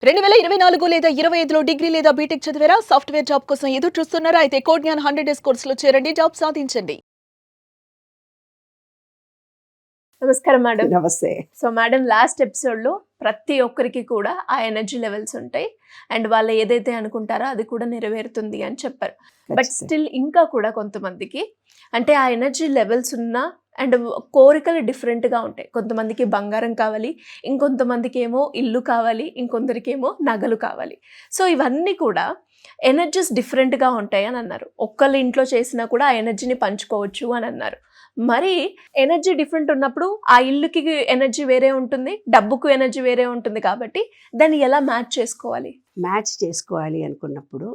2024 లేదా 25లో డిగ్రీ లేదా బీటెక్ చదివారా? సాఫ్ట్‌వేర్ జాబ్ కోసం ఎదురు చూస్తున్నారా? అయితే కోడ్ జ్ఞాన్ 100 డేస్ కోర్సులో చేరండి, జాబ్ సాధించండి. నమస్కారం మేడం. నమస్తే. సో మేడం, లాస్ట్ ఎపిసోడ్లో ప్రతి ఒక్కరికి కూడా ఆ ఎనర్జీ లెవెల్స్ ఉంటాయి అండ్ వాళ్ళు ఏదైతే అనుకుంటారో అది కూడా నెరవేరుతుంది అని చెప్పారు. బట్ స్టిల్ ఇంకా కూడా కొంతమందికి అంటే ఆ ఎనర్జీ లెవెల్స్ ఉన్నా అండ్ కోరికలు డిఫరెంట్గా ఉంటాయి. కొంతమందికి బంగారం కావాలి, ఇంకొంతమందికి ఏమో ఇల్లు కావాలి, ఇంకొందరికి ఏమో నగలు కావాలి. సో ఇవన్నీ కూడా ఎనర్జీస్ డిఫరెంట్గా ఉంటాయి అని అన్నారు. ఒక్కళ్ళ ఇంట్లో చేసినా కూడా ఆ ఎనర్జీని పంచుకోవచ్చు అని అన్నారు. మరి ఎనర్జీ డిఫరెంట్ ఉన్నప్పుడు ఆ ఇల్లుకి ఎనర్జీ వేరే ఉంటుంది, డబ్బుకు ఎనర్జీ వేరే ఉంటుంది. కాబట్టి దాన్ని ఎలా మ్యాచ్ చేసుకోవాలి? మ్యాచ్ చేసుకోవాలి అనుకున్నప్పుడు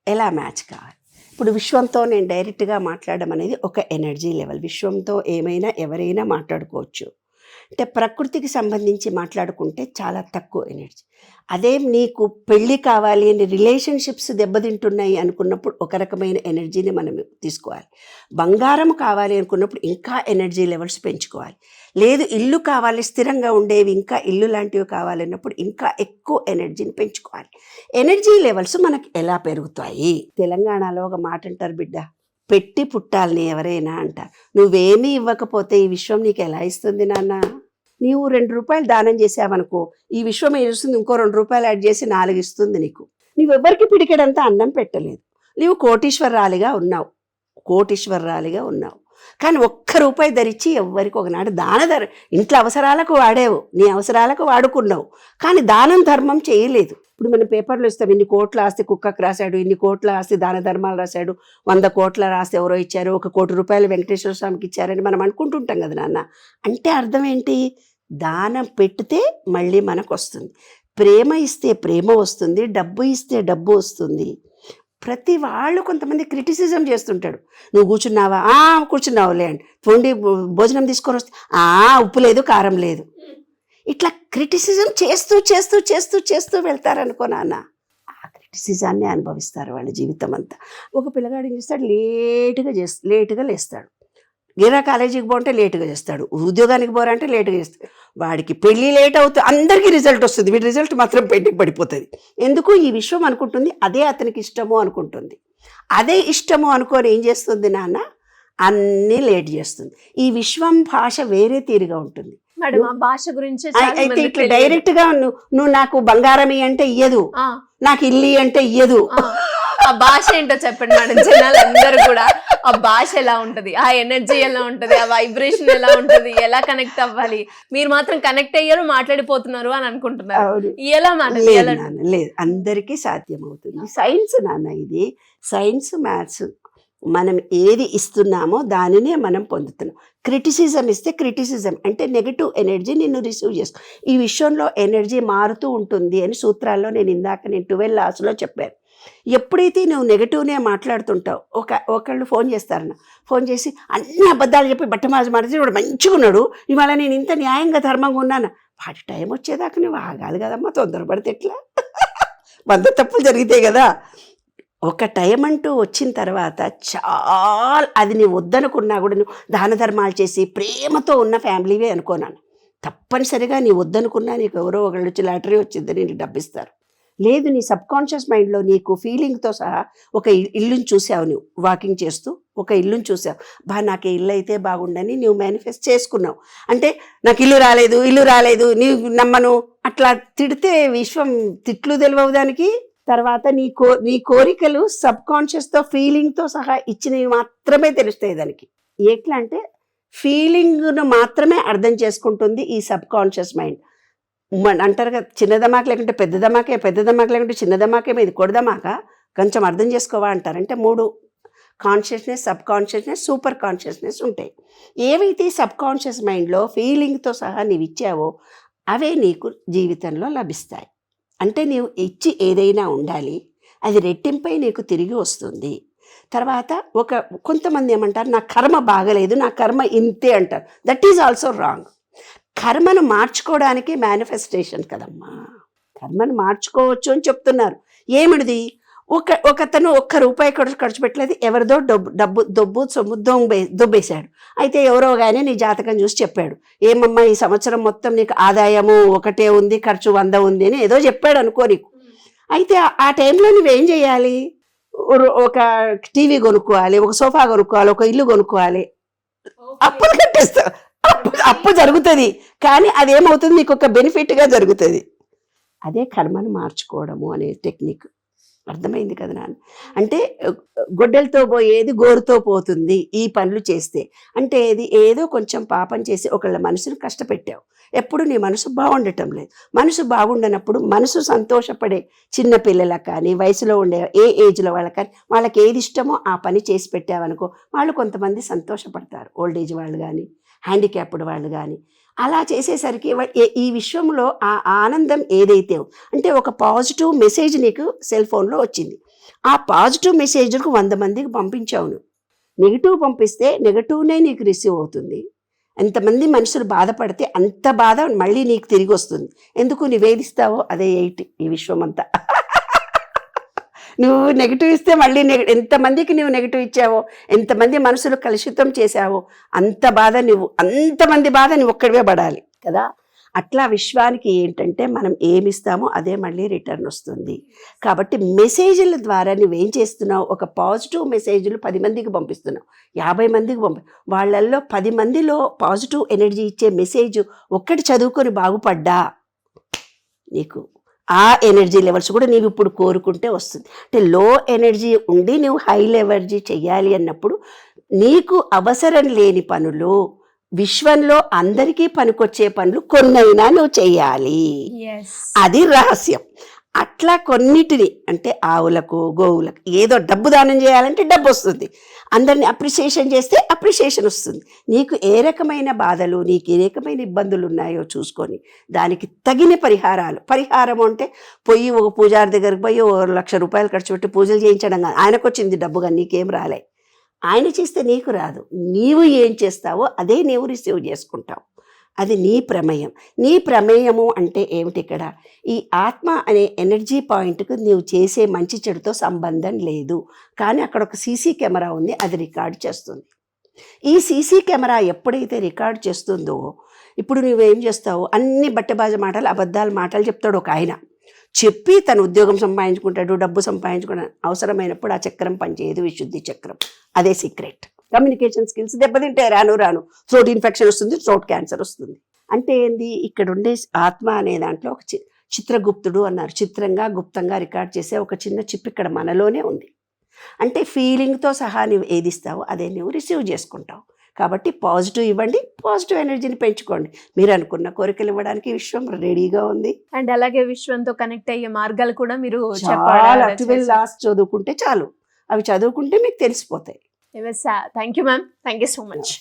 ఎలా మ్యాచ్ కావాలి? ఇప్పుడు విశ్వంతో నేను డైరెక్ట్గా మాట్లాడడం అనేది ఒక ఎనర్జీ లెవెల్. విశ్వంతో ఏమైనా ఎవరైనా మాట్లాడుకోవచ్చు. అంటే ప్రకృతికి సంబంధించి మాట్లాడుకుంటే చాలా తక్కువ ఎనర్జీ. అదే నీకు పెళ్ళి కావాలి అని రిలేషన్షిప్స్ దెబ్బతింటున్నాయి అనుకున్నప్పుడు ఒక రకమైన ఎనర్జీని మనం తీసుకోవాలి. బంగారం కావాలి అనుకున్నప్పుడు ఇంకా ఎనర్జీ లెవెల్స్ పెంచుకోవాలి. లేదు ఇల్లు కావాలి, స్థిరంగా ఉండేవి ఇంకా ఇల్లు లాంటివి కావాలన్నప్పుడు ఇంకా ఎక్కువ ఎనర్జీని పెంచుకోవాలి. ఎనర్జీ లెవెల్స్ మనకి ఎలా పెరుగుతాయి? తెలంగాణలో ఒక మాట అంటారు, బిడ్డ పెట్టి పుట్టాలని ఎవరైనా అంటారు. నువ్వేమీ ఇవ్వకపోతే ఈ విశ్వం నీకు ఎలా ఇస్తుంది నాన్న? నీవు 2 రూపాయలు దానం చేసావనుకో, ఈ విశ్వం ఏం చేస్తుంది? ఇంకో 2 రూపాయలు యాడ్ చేసి 4 ఇస్తుంది నీకు. నువ్వెవ్వరికి పిడికెడంతా అన్నం పెట్టలేదు. నీవు కోటీశ్వరరాలిగా ఉన్నావు. కానీ 1 రూపాయి ధరించి ఎవ్వరికి ఒకనాడు ఇంట్లో అవసరాలకు వాడేవు, నీ అవసరాలకు వాడుకున్నావు, కానీ దానం ధర్మం చేయలేదు. ఇప్పుడు మనం పేపర్లో ఇస్తాం, ఇన్ని కోట్ల ఆస్తి కుక్కకు రాశాడు, ఇన్ని కోట్ల ఆస్తి దాన ధర్మాలు రాశాడు, 100 కోట్ల ఆస్తి ఎవరో ఇచ్చారు, 1 కోటి రూపాయలు వెంకటేశ్వర స్వామికి ఇచ్చారని మనం అనుకుంటుంటాం కదా నాన్న. అంటే అర్థం ఏంటి? దానం పెడితే మళ్ళీ మనకు వస్తుంది. ప్రేమ ఇస్తే ప్రేమ వస్తుంది, డబ్బు ఇస్తే డబ్బు వస్తుంది. ప్రతి వాళ్ళు కొంతమంది క్రిటిసిజం చేస్తుంటాడు. నువ్వు కూర్చున్నావులే అండి, పోండి భోజనం తీసుకొని వస్తే ఉప్పు లేదు కారం లేదు. ఇట్లా క్రిటిసిజం చేస్తూ చేస్తూ చేస్తూ చేస్తూ వెళ్తారనుకో నాన్న. ఆ క్రిటిసిజాన్ని అనుభవిస్తారు వాళ్ళ జీవితం అంతా. ఒక పిల్లగాడు ఏం చేస్తాడు? లేటుగా లేస్తాడు. గీరా కాలేజీకి పోంటే లేటుగా చేస్తాడు, ఉద్యోగానికి పోరంటే లేటుగా చేస్తాడు. వాడికి పెళ్ళి లేట్ అవుతుంది, అందరికీ రిజల్ట్ వస్తుంది, వీడి రిజల్ట్ మాత్రం పెండింగ్ పడిపోతుంది. ఎందుకు? ఈ విశ్వం అనుకుంటుంది అదే అతనికి ఇష్టము అనుకుంటుంది. అదే ఇష్టము అనుకొని ఏం చేస్తుంది నాన్న? అన్నీ లేట్ చేస్తుంది. ఈ విశ్వం భాష వేరే తీరుగా ఉంటుంది. మేడం, ఆ భాష గురించి అయితే ఇట్లా డైరెక్ట్ గా నువ్వు నాకు బంగారం అంటే ఇయ్యదు, నాకు ఇల్లు అంటే ఇయ్యదు. ఆ భాష ఏంటో చెప్పండి మేడం. జనాలందరూ కూడా ఆ భాష ఎలా ఉంటది, ఆ ఎనర్జీ ఎలా ఉంటది, ఆ వైబ్రేషన్ ఎలా ఉంటది, ఎలా కనెక్ట్ అవ్వాలి? మీరు మాత్రం కనెక్ట్ అయ్యారు, మాట్లాడిపోతున్నారు అని అనుకుంటున్నారు. ఎలా లేదు, అందరికీ సాధ్యం అవుతుంది. సైన్స్ నాన్న, ఇది సైన్స్ మ్యాథ్స్. మనం ఏది ఇస్తున్నామో దానినే మనం పొందుతున్నాం. క్రిటిసిజం ఇస్తే క్రిటిసిజం అంటే నెగిటివ్ ఎనర్జీ నిన్ను రిసీవ్ చేసుకో. ఈ విషయంలో ఎనర్జీ మారుతూ ఉంటుంది అని సూత్రాల్లో నేను 12 లాస్లో చెప్పాను. ఎప్పుడైతే నువ్వు నెగిటివ్నే మాట్లాడుతుంటావు, ఒకళ్ళు ఫోన్ చేస్తారన్న, ఫోన్ చేసి అన్ని అబద్ధాలు చెప్పి బట్టమాజు మాడితే వాడు మంచిగా ఉన్నాడు, ఇవాళ నేను ఇంత న్యాయంగా ధర్మంగా ఉన్నాను. వాటి టైం వచ్చేదాకా నువ్వు ఆగాలి కదమ్మా, తొందరపడితే ఎట్లా? 100 తప్పులు జరిగితాయి కదా. ఒక టైం అంటూ వచ్చిన తర్వాత చాలా అది నీ వద్దనుకున్నా కూడా నువ్వు దాన ధర్మాలు చేసి ప్రేమతో ఉన్న ఫ్యామిలీవే అనుకోనాను. తప్పనిసరిగా నీ వద్దనుకున్నా నీకు ఎవరో ఒకళ్ళు వచ్చి లాటరీ వచ్చిందని నీకు డబ్బిస్తారు. లేదు, నీ సబ్కాన్షియస్ మైండ్లో నీకు ఫీలింగ్తో సహా ఒక ఇల్లుని చూసావు, నువ్వు వాకింగ్ చేస్తూ ఒక ఇల్లుని చూసావు, నాకు ఇల్లు అయితే బాగుండని నువ్వు మేనిఫెస్ట్ చేసుకున్నావు. అంటే నాకు ఇల్లు రాలేదు నీవు నమ్మను అట్లా తిడితే విశ్వం తిట్లు తెలియవు దానికి. తర్వాత నీ కోరికలు సబ్కాన్షియస్తో ఫీలింగ్తో సహా ఇచ్చినవి మాత్రమే తెలుస్తాయి దానికి. ఎట్లా అంటే ఫీలింగ్ను మాత్రమే అర్థం చేసుకుంటుంది ఈ సబ్కాన్షియస్ మైండ్. అంటారు కదా, చిన్న దమాక లేకుంటే పెద్ద దమాకే, పెద్ద దమాక లేకుంటే చిన్న దమాకే, ఇది కొడదమాక, కొంచెం అర్థం చేసుకోవా అంటారు. అంటే 3 consciousness, sub consciousness, super consciousness ఉంటాయి. ఏవైతే సబ్కాన్షియస్ మైండ్లో ఫీలింగ్తో సహా నీవు ఇచ్చావో అవే నీకు జీవితంలో లభిస్తాయి. అంటే నీవు ఇచ్చి ఏదైనా ఉండాలి, అది రెట్టింపై నీకు తిరిగి వస్తుంది. తర్వాత కొంతమంది ఏమంటారు, నా కర్మ బాగలేదు, నా కర్మ ఇంతే అంటారు. That is also wrong. కర్మను మార్చుకోవడానికి మేనిఫెస్టేషన్ కదమ్మా, కర్మను మార్చుకోవచ్చు అని చెప్తున్నారు. ఏమిటిది? ఒకతను ₹1 ఖర్చు పెట్టలేదు, ఎవరిదో డబ్బు సొమ్ము దొబ్బేశాడు. అయితే ఎవరో కానీ నీ జాతకం చూసి చెప్పాడు, ఏమమ్మా ఈ సంవత్సరం మొత్తం నీకు ఆదాయము 1 ఉంది, ఖర్చు 100 ఉంది అని ఏదో చెప్పాడు అనుకో నీకు. అయితే ఆ టైంలో నువ్వేం చేయాలి? ఒక టీవీ కొనుక్కోవాలి, ఒక సోఫా కొనుక్కోవాలి, ఒక ఇల్లు కొనుక్కోవాలి, అప్పులు కట్టేస్తావు. అప్పు జరుగుతుంది, కానీ అదేమవుతుంది, నీకు ఒక బెనిఫిట్గా జరుగుతుంది. అదే కర్మను మార్చుకోవడము అనే టెక్నిక్. అర్థమైంది కదా నాన్న? అంటే గొడ్డలతో పోయేది గోరుతో పోతుంది ఈ పనులు చేస్తే. అంటే ఏదో కొంచెం పాపం చేసి ఒకళ్ళ మనసును కష్టపెట్టావు. ఎప్పుడు నీ మనసు బాగుండటం లేదు. మనసు బాగుండనప్పుడు మనసు సంతోషపడే చిన్న పిల్లలకు కానీ, వయసులో ఉండే ఏ ఏజ్లో వాళ్ళకి కానీ, వాళ్ళకి ఏది ఇష్టమో ఆ పని చేసి పెట్టావనుకో, వాళ్ళు కొంతమంది సంతోషపడతారు. ఓల్డ్ ఏజ్ వాళ్ళు కానీ, హ్యాండిక్యాప్డ్ వాళ్ళు కానీ. అలా చేసేసరికి ఈ విశ్వంలో ఆ ఆనందం ఏదైతే అంటే ఒక పాజిటివ్ మెసేజ్ నీకు సెల్ ఫోన్లో వచ్చింది. ఆ పాజిటివ్ మెసేజ్కు 100 మందికి పంపించావు. నువ్వు నెగిటివ్ పంపిస్తే నెగిటివ్నే నీకు రిసీవ్ అవుతుంది. ఎంతమంది మనుషులు బాధపడితే అంత బాధ మళ్ళీ నీకు తిరిగి వస్తుంది. ఎందుకు నివేదిస్తావో అదే 8 ఈ విశ్వం అంతా. నువ్వు నెగిటివ్ ఇస్తే మళ్ళీ ఎంతమందికి నువ్వు నెగిటివ్ ఇచ్చావో, ఎంతమంది మనసులు కలుషితం చేశావో, అంతమంది బాధ నువ్వు ఒక్కడివే పడాలి కదా. అట్లా విశ్వానికి ఏంటంటే మనం ఏమిస్తామో అదే మళ్ళీ రిటర్న్ వస్తుంది. కాబట్టి మెసేజ్ల ద్వారా నువ్వేం చేస్తున్నావు? ఒక పాజిటివ్ మెసేజ్లు 10 మందికి పంపిస్తున్నావు, 50 మందికి వాళ్ళల్లో 10 మందిలో పాజిటివ్ ఎనర్జీ ఇచ్చే మెసేజ్ ఒక్కటి చదువుకొని బాగుపడ్డా నీకు ఆ ఎనర్జీ లెవెల్స్ కూడా నీవు ఇప్పుడు కోరుకుంటే వస్తుంది. అంటే లో ఎనర్జీ ఉండి నువ్వు హై ఎనర్జీ చెయ్యాలి అన్నప్పుడు నీకు అవసరం లేని పనులు, విశ్వంలో అందరికీ పనికొచ్చే పనులు కొన్నైనా నువ్వు చెయ్యాలి. అది రహస్యం. అట్లా కొన్నిటిని అంటే ఆవులకు, గోవులకు ఏదో డబ్బు దానం చేయాలంటే డబ్బు వస్తుంది. అందరిని అప్రిషియేషన్ చేస్తే అప్రిషియేషన్ వస్తుంది. నీకు ఏ రకమైన బాధలు, నీకు ఏ రకమైన ఇబ్బందులు ఉన్నాయో చూసుకొని దానికి తగిన పరిహారం అంటే పోయి ఒక పూజారి దగ్గరికి పోయి ₹1,00,000 ఖర్చు పెట్టి పూజలు చేయించడం కాదు. ఆయనకు వచ్చింది డబ్బుగా, నీకేం రాలే. ఆయన చేస్తే నీకు రాదు. నీవు ఏం చేస్తావో అదే నీవు రిసీవ్ చేసుకుంటావు. అది నీ ప్రమేయం. నీ ప్రమేయము అంటే ఏమిటి? ఇక్కడ ఈ ఆత్మ అనే ఎనర్జీ పాయింట్కు నీవు చేసే మంచి చెడుతో సంబంధం లేదు. కానీ అక్కడ ఒక సీసీ కెమెరా ఉంది, అది రికార్డ్ చేస్తుంది. ఈ సీసీ కెమెరా ఎప్పుడైతే రికార్డ్ చేస్తుందో, ఇప్పుడు నువ్వేం చేస్తావు? అన్ని బట్టబాజ మాటలు, అబద్ధాల మాటలు చెప్తాడు ఒక ఆయన. చెప్పి తన ఉద్యోగం సంపాదించుకుంటాడు, డబ్బు సంపాదించుకుంటాడు. అవసరమైనప్పుడు ఆ చక్రం పనిచేయదు, విశుద్ధి చక్రం. అదే సీక్రెట్. కమ్యూనికేషన్ స్కిల్స్ దెబ్బతింటే రాను థ్రోట్ ఇన్ఫెక్షన్ వస్తుంది, థ్రోట్ క్యాన్సర్ వస్తుంది. అంటే ఏంది? ఇక్కడ ఉండే ఆత్మ అనే దాంట్లో ఒక చిత్రగుప్తుడు అన్నారు. చిత్రంగా గుప్తంగా రికార్డ్ చేసే ఒక చిన్న చిప్ ఇక్కడ మనలోనే ఉంది. అంటే ఫీలింగ్తో సహా నువ్వు ఏదిస్తావో అదే నువ్వు రిసీవ్ చేసుకుంటావు. కాబట్టి పాజిటివ్ ఇవ్వండి, పాజిటివ్ ఎనర్జీని పెంచుకోండి. మీరు అనుకున్న కోరికలు ఇవ్వడానికి విశ్వం రెడీగా ఉంది. అండ్ అలాగే విశ్వంతో కనెక్ట్ అయ్యే మార్గాలు కూడా మీరు చాలా 12 లాస్ చదువుకుంటే చాలు. అవి చదువుకుంటే మీకు తెలిసిపోతాయి. Thank you ma'am, thank you so much.